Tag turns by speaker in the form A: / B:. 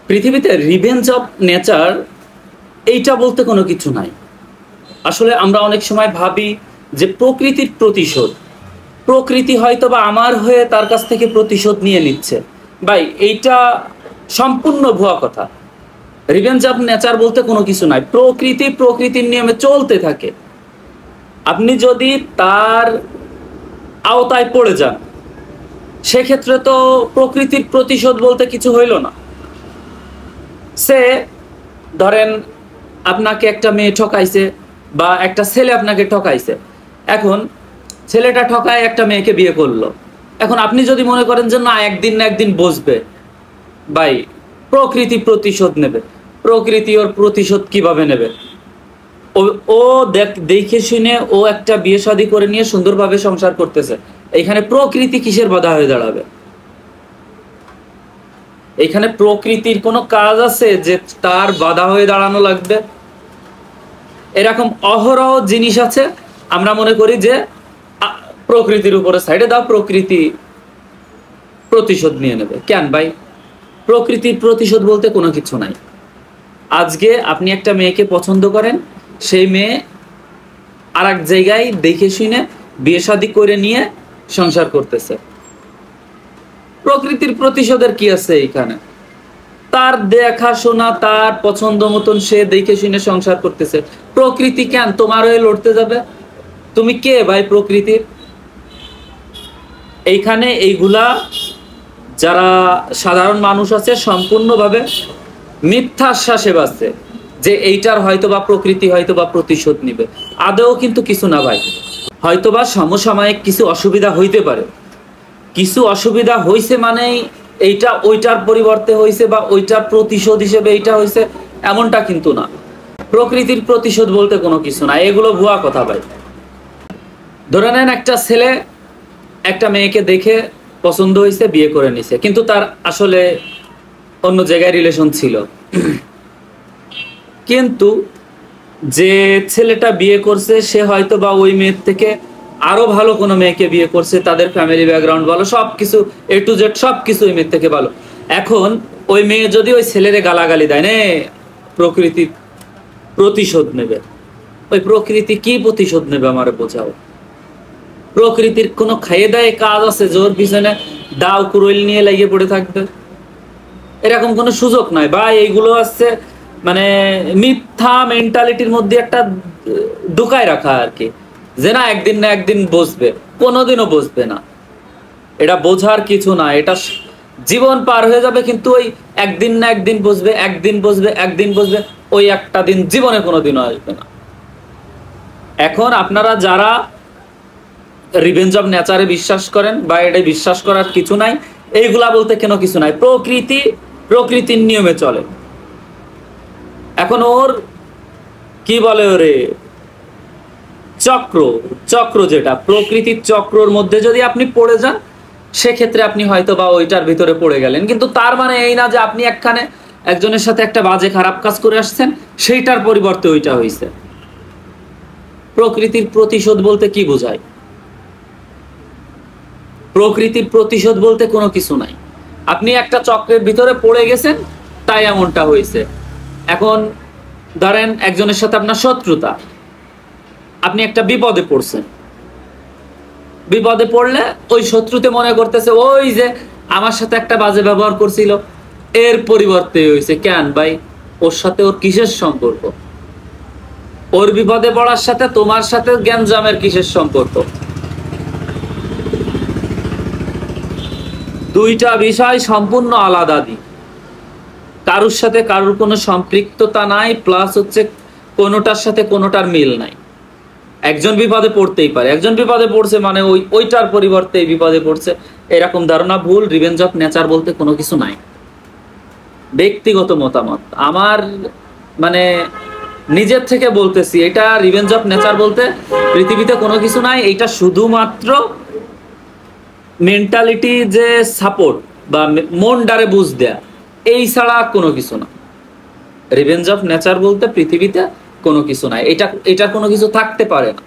A: পৃথিবীতে revenge of nature এইটা বলতে কোনো কিছু নাই। আসলে আমরা অনেক সময় ভাবি যে প্রকৃতির প্রতিশোধ, প্রকৃতি হয়তো বা আমার হয়ে তার কাছ থেকে প্রতিশোধ নিয়ে নিচ্ছে। ভাই এইটা সম্পূর্ণ ভুয়া কথা। রিভেঞ্জ অফ নেচার বলতে কোনো কিছু নাই। প্রকৃতি প্রকৃতির নিয়মে চলতে থাকে। আপনি যদি তার আওতায় পড়ে যান সেক্ষেত্রে তো প্রকৃতির প্রতিশোধ বলতে কিছু হইল না। সে ধরেন আপনাকে একটা মেয়ে ঠকাইছে বা একটা ছেলে আপনাকে ঠকাইছে, এখন ছেলেটা ঠকায় একটা মেয়েকে বিয়ে করলো। এখন আপনি যদি মনে করেন যে না একদিন না একদিন বসবে, ভাই প্রকৃতি প্রতিশোধ নেবে। প্রকৃতি ওর প্রতিশোধ কিভাবে নেবে? ও দেখে শুনে ও একটা বিয়ে শাদী করে নিয়ে সুন্দরভাবে সংসার করতেছে। এখানে প্রকৃতি কিসের বাধা হয়ে দাঁড়াবে? এখানে প্রকৃতির কোনো কাজ আছে যে তার বাধা হয়ে দাঁড়ানো লাগবে? এরকম অহরহ জিনিস আছে, আমরা মনে করি যে প্রকৃতির উপরে সাইডে দাও, প্রকৃতি প্রতিশোধ নিয়ে নেবে। কেন ভাই? প্রকৃতির প্রতিশোধ বলতে কোনো কিছু নাই। আজকে আপনি একটা মেয়েকে পছন্দ করেন, সেই মেয়ে আর এক জায়গায় দেখে শুনে বিয়ে শাদী করে নিয়ে সংসার করতেছে। প্রকৃতির প্রতিশোধের কি আছে এইখানে? তার দেখাশোনা, তার পছন্দ মতন সে দেখে শুনে সংসার করতেছে। প্রকৃতি কেন তোমার হয়ে লড়তে যাবে? তুমি কে ভাই প্রকৃতির? এইখানে এইগুলা যারা সাধারণ মানুষ আছে সম্পূর্ণভাবে মিথ্যা আশ্বাসে বাঁচছে যে এইটার হয়তোবা প্রকৃতি হয়তোবা প্রতিশোধ নিবে। আদৌ কিন্তু কিছু না ভাই। হয়তোবা সমসাময়িক কিছু অসুবিধা হইতে পারে, কিছু অসুবিধা হইছে মানেই এইটা ওইটার পরিবর্তে হইছে বা ওইটার প্রতিশোধ হিসেবে এইটা হইছে, এমনটা কিন্তু না। প্রকৃতির প্রতিশোধ বলতে কোনো কিছু না, এগুলো ভুয়া কথা ভাই। ধরে নেন একটা ছেলে একটা মেয়েকে দেখে পছন্দ হয়েছে, বিয়ে করে নিছে, কিন্তু তার আসলে অন্য জায়গায় রিলেশন ছিল। কিন্তু যে ছেলেটা বিয়ে করছে সে হয়তো বা ওই মেয়ের থেকে আরো ভালো কোনো মেয়েকে বিয়ে করছে, তাদের ফ্যামিলি ব্যাকগ্রাউন্ড ভালো, সবকিছু A to Z সবকিছু ওই মেয়ের থেকে ভালো। এখন ওই মেয়ে যদি ওই ছেলেরে গালাগালি দেয়, নে প্রকৃতি প্রতিশোধ নেবে। ওই প্রকৃতি কি প্রতিশোধ নেবে আমারে বোঝাও। প্রকৃতির কোনো খাইয়ে দেয় কাজ আছে জোর পিছনে দাও কুরইল নিয়ে লাগিয়ে পড়ে থাকবে? এরকম কোনো সুযোগ নাই বা এইগুলো আছে মানে মিথ্যা মেন্টালিটির মধ্যে একটা ঢুকায় রাখা আর কি, যে না একদিন বসবে। কোনোদিনও বসবে না। এটা বোঝার কিছু না, এটা জীবন পার হয়ে যাবে কিন্তু ওই একদিন না একদিন বসবে, একদিন বসবে, একদিন বসবে, ওই একটা দিন জীবনে কোনোদিনও আসবে না। এখন আপনারা যারা রিভেঞ্জ অফ নেচারে বিশ্বাস করেন বা এটা বিশ্বাস করার কিছু নাই, এইগুলা বলতে কেন কিছু নাই। প্রকৃতি প্রকৃতির নিয়মে চলে। এখন ওর কি বলে ওরে চক্র, চক্র যেটা প্রকৃতির চক্রর মধ্যে যদি আপনি পড়ে যান সেক্ষেত্রে আপনি হয়তো বা ওইটার ভিতরে পড়ে গেলেন, কিন্তু তার মানে এই না যে আপনি একখানে একজনের সাথে একটা বাজে খারাপ কাজ করে আসছেন সেইটার পরিবর্তে ওইটা হয়েছে। প্রকৃতির প্রতিশোধ বলতে কি বোঝায়? প্রকৃতির প্রতিশোধ বলতে কোনো কিছু নাই। আপনি একটা চক্রের ভিতরে পড়ে গেছেন তাই এমনটা হয়েছে। এখন ধরেন একজনের সাথে আপনার শত্রুতা, আপনি একটা বিপদে পড়ছেন। বিপদে পড়লে ওই শত্রুতে মনে করতেছে ওই যে আমার সাথে একটা বাজে ব্যবহার করছিল, এর পরিবর্তে হয়েছে। কেন ভাই? ওর সাথে ওর কিসের সম্পর্ক? ওর বিপদে পড়ার সাথে তোমার সাথে গ্যাঞ্জামের কিসের সম্পর্ক? দুইটা বিষয় সম্পূর্ণ আলাদা দিক। কারুর সাথে কারুর কোনো সম্পৃক্ততা নাই, প্লাস হচ্ছে কোনোটার সাথে কোনোটার মিল নাই। একজন বিপদে পড়তেই পারে, একজন বিপদে পড়ছে মানে ওইটার পরিবর্তে এই বিপদে পড়ছে, এরকম ধারণা ভুল। রিভেঞ্জ অফ নেচার বলতে কোনো কিছু নাই। ব্যক্তিগত মতামত আমার, মানে নিজের থেকে বলতেছি, এটা রিভেঞ্জ অফ নেচার বলতে পৃথিবীতে কোনো কিছু নাই। এইটা শুধুমাত্র মেন্টালিটি যে সাপোর্ট বা মন ডারে বুঝ দেয়া, এই ছাড়া কোনো কিছু না। রিভেঞ্জ অফ নেচার বলতে পৃথিবীতে কোনো কিছু নাই, এটা কোনো কিছু থাকতে পারে না।